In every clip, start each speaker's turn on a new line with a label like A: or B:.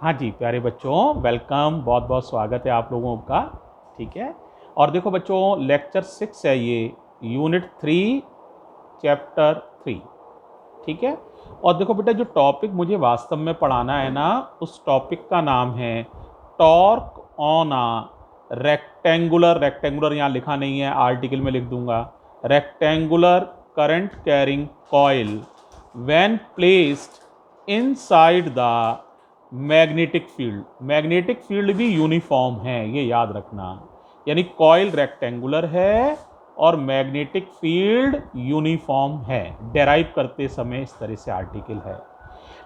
A: हाँ जी, प्यारे बच्चों, वेलकम, बहुत बहुत स्वागत है आप लोगों का। ठीक है। और देखो बच्चों, लेक्चर 6 है ये, यूनिट 3, चैप्टर 3। ठीक है। और देखो बेटा, जो टॉपिक मुझे वास्तव में पढ़ाना है ना, उस टॉपिक का नाम है torque on a rectangular. Rectangular यहाँ लिखा नहीं है, आर्टिकल में लिख दूंगा। Rectangular current carrying coil when placed inside the magnetic field. Magnetic field भी यूनिफॉर्म है, ये याद रखना। यानी कॉइल रेक्टेंगुलर है और मैग्नेटिक फील्ड यूनिफॉर्म है। डेराइव करते समय इस तरह से आर्टिकल है।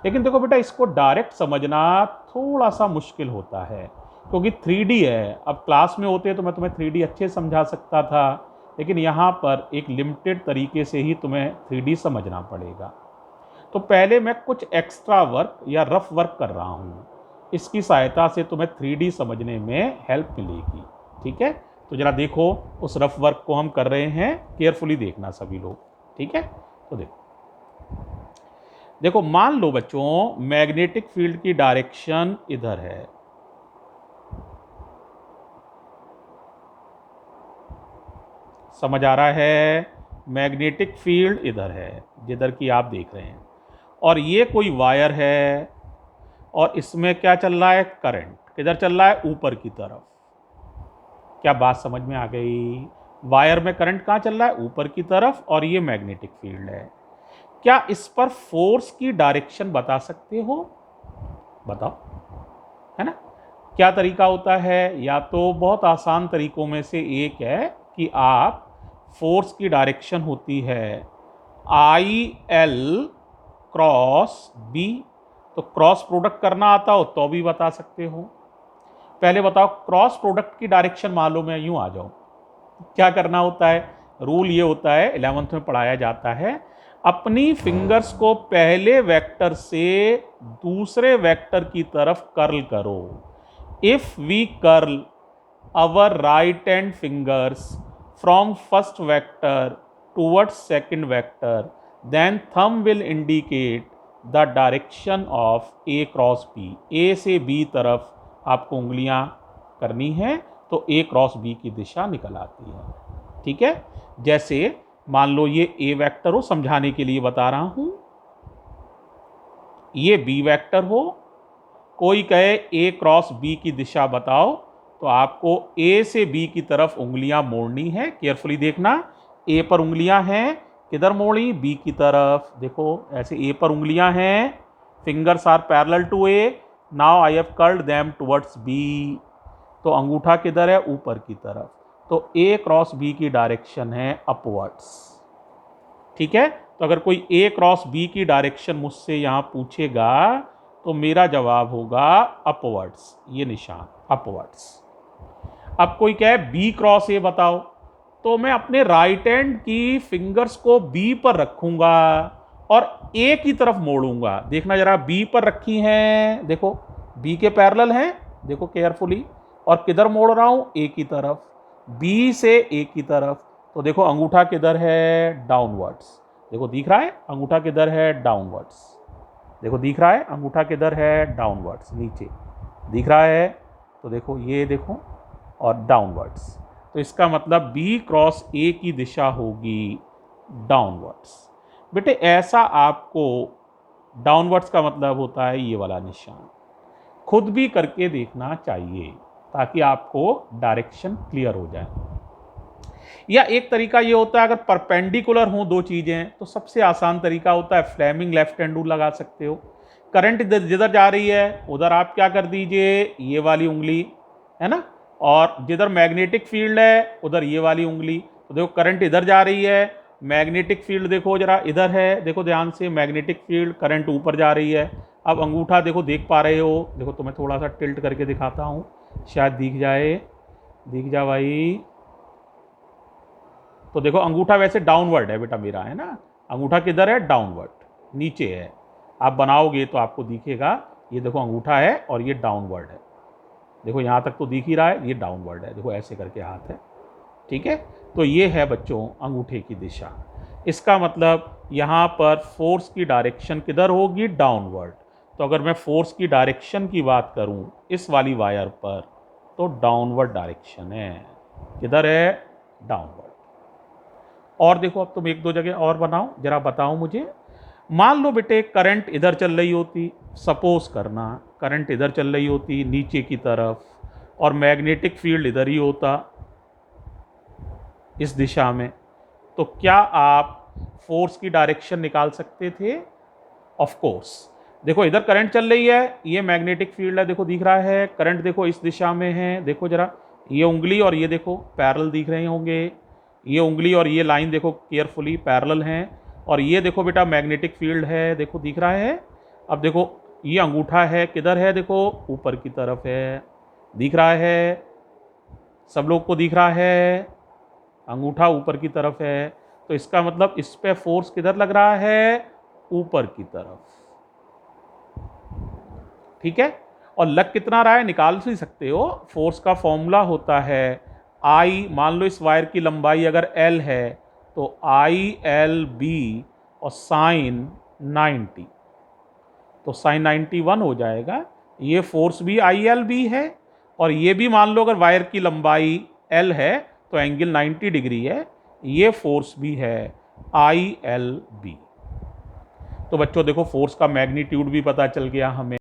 A: लेकिन देखो बेटा, इसको डायरेक्ट समझना थोड़ा सा मुश्किल होता है, क्योंकि 3D है। अब क्लास में होते तो मैं तुम्हें 3D अच्छे समझा सकता था, लेकिन यहाँ पर एक लिमिटेड तरीके से ही तुम्हें 3D समझना पड़ेगा। तो पहले मैं कुछ एक्स्ट्रा वर्क या रफ वर्क कर रहा हूँ, इसकी सहायता से तुम्हें 3D समझने में हेल्प मिलेगी। ठीक है। तो जरा देखो, उस रफ वर्क को हम कर रहे हैं, केयरफुली देखना सभी लोग। ठीक है। तो देखो देखो मान लो बच्चों, मैग्नेटिक फील्ड की डायरेक्शन इधर है। समझ आ रहा है? मैग्नेटिक फील्ड इधर है, जिधर की आप देख रहे हैं, और ये कोई वायर है, और इसमें क्या चल रहा है? करंट किधर चल रहा है? ऊपर की तरफ। क्या बात समझ में आ गई? वायर में करंट कहाँ चल रहा है? ऊपर की तरफ, और ये मैग्नेटिक फील्ड है। क्या इस पर फोर्स की डायरेक्शन बता सकते हो? बताओ, है ना? क्या तरीका होता है? या तो बहुत आसान तरीकों में से एक है कि आप फोर्स की डायरेक्शन होती है IL क्रॉस B। तो क्रॉस प्रोडक्ट करना आता हो तो भी बता सकते हो। पहले बताओ, क्रॉस प्रोडक्ट की डायरेक्शन मालूम है? यूं आ जाओ, क्या करना होता है? रूल ये होता है, 11th में पढ़ाया जाता है, अपनी फिंगर्स को पहले वेक्टर से दूसरे वेक्टर की तरफ कर्ल करो। If we curl our right hand fingers from first vector towards second vector, then thumb will indicate the direction of A cross B। A से B तरफ आपको उंगलियां करनी है, तो A क्रॉस B की दिशा निकल आती है। ठीक है। जैसे मान लो ये A वेक्टर हो, समझाने के लिए बता रहा हूं, ये B वेक्टर हो, कोई कहे A क्रॉस B की दिशा बताओ, तो आपको A से B की तरफ उंगलियां मोड़नी है। केयरफुली देखना, A पर उंगलियां हैं, किधर मोड़ी? B की तरफ। देखो ऐसे A पर उंगलियां हैं, fingers are parallel to A, now I have curled them towards B। तो अंगूठा किधर है? ऊपर की तरफ। तो A क्रॉस B की डायरेक्शन है अपवर्ड्स। ठीक है। तो अगर कोई A क्रॉस B की डायरेक्शन मुझसे यहां पूछेगा, तो मेरा जवाब होगा अपवर्ड्स, ये निशान अपवर्ड्स। अब कोई कहे B क्रॉस A बताओ, तो मैं अपने राइट हैंड की फिंगर्स को B पर रखूंगा और A की तरफ मोड़ूंगा। देखना जरा, B पर रखी हैं, देखो B के पैरेलल हैं, देखो केयरफुली, और किधर मोड़ रहा हूं? A की तरफ। B से A की तरफ। तो देखो अंगूठा किधर है? डाउनवर्ड्स। देखो दिख रहा है अंगूठा किधर है? डाउनवर्ड्स। देखो दिख रहा है अंगूठा किधर है? डाउनवर्ड्स, नीचे दिख रहा है। तो देखो ये देखो, और डाउनवर्ड्स। तो इसका मतलब B क्रॉस A की दिशा होगी डाउनवर्ड्स। बेटे ऐसा आपको, डाउनवर्ड्स का मतलब होता है ये वाला निशान, खुद भी करके देखना चाहिए, ताकि आपको डायरेक्शन क्लियर हो जाए। या एक तरीका ये होता है, अगर परपेंडिकुलर हों दो चीजें, तो सबसे आसान तरीका होता है फ्लेमिंग लेफ्ट हैंड रूल लगा सकते हो। करंट जिधर जा रही है उधर आप क्या कर दीजिए? ये वाली उंगली, है ना, और जिधर मैग्नेटिक फील्ड है उधर ये वाली उंगली। तो देखो करंट इधर जा रही है, मैग्नेटिक फील्ड देखो जरा इधर है, देखो ध्यान से, मैग्नेटिक फील्ड, करंट ऊपर जा रही है। अब अंगूठा देखो, देख पा रहे हो? देखो तुम्हें थोड़ा सा टिल्ट करके दिखाता हूँ, शायद दिख जाए, दिख जा भाई। तो देखो अंगूठा वैसे डाउनवर्ड है बेटा मेरा, है ना, अंगूठा किधर है? डाउनवर्ड, नीचे है। आप बनाओगे तो आपको दिखेगा, ये देखो अंगूठा है और ये डाउनवर्ड है। देखो यहाँ तक तो दिख ही रहा है, ये डाउनवर्ड है, देखो ऐसे करके हाथ है। ठीक है। तो ये है बच्चों अंगूठे की दिशा। इसका मतलब यहाँ पर फोर्स की डायरेक्शन किधर होगी? डाउनवर्ड। तो अगर मैं फोर्स की डायरेक्शन की बात करूं इस वाली वायर पर, तो डाउनवर्ड डायरेक्शन है। किधर है? डाउनवर्ड। और देखो, अब तुम एक दो जगह और बनाओ, जरा बताओ मुझे। मान लो बेटे करंट इधर चल रही होती, सपोज करना करंट इधर चल रही होती नीचे की तरफ, और मैग्नेटिक फील्ड इधर ही होता इस दिशा में, तो क्या आप फोर्स की डायरेक्शन निकाल सकते थे? Of course. देखो इधर करंट चल रही है, ये मैग्नेटिक फील्ड है, देखो दिख रहा है, करंट देखो इस दिशा में है, देखो जरा, ये उंगली और ये देखो पैरेलल दिख रहे होंगे, ये उंगली और ये लाइन देखो केयरफुली पैरेलल हैं, और ये देखो बेटा मैग्नेटिक फील्ड है, देखो दिख रहा है। अब देखो ये अंगूठा है, किधर है? देखो ऊपर की तरफ है, दिख रहा है, सब लोग को दिख रहा है, अंगूठा ऊपर की तरफ है, तो इसका मतलब इस पे फोर्स किधर लग रहा है? ऊपर की तरफ। ठीक है, और लग कितना रहा है निकाल भी सकते हो। फोर्स का फॉर्मूला होता है आई, मान लो इस वायर की लंबाई अगर एल है तो आई एल बी और साइन 90, तो साइन 91 हो जाएगा। ये फोर्स भी आई एल बी है, और ये भी मान लो अगर वायर की लंबाई एल है तो एंगल 90 डिग्री है, ये फोर्स भी है आई एल बी। तो बच्चों देखो फोर्स का मैग्नीट्यूड भी पता चल गया हमें।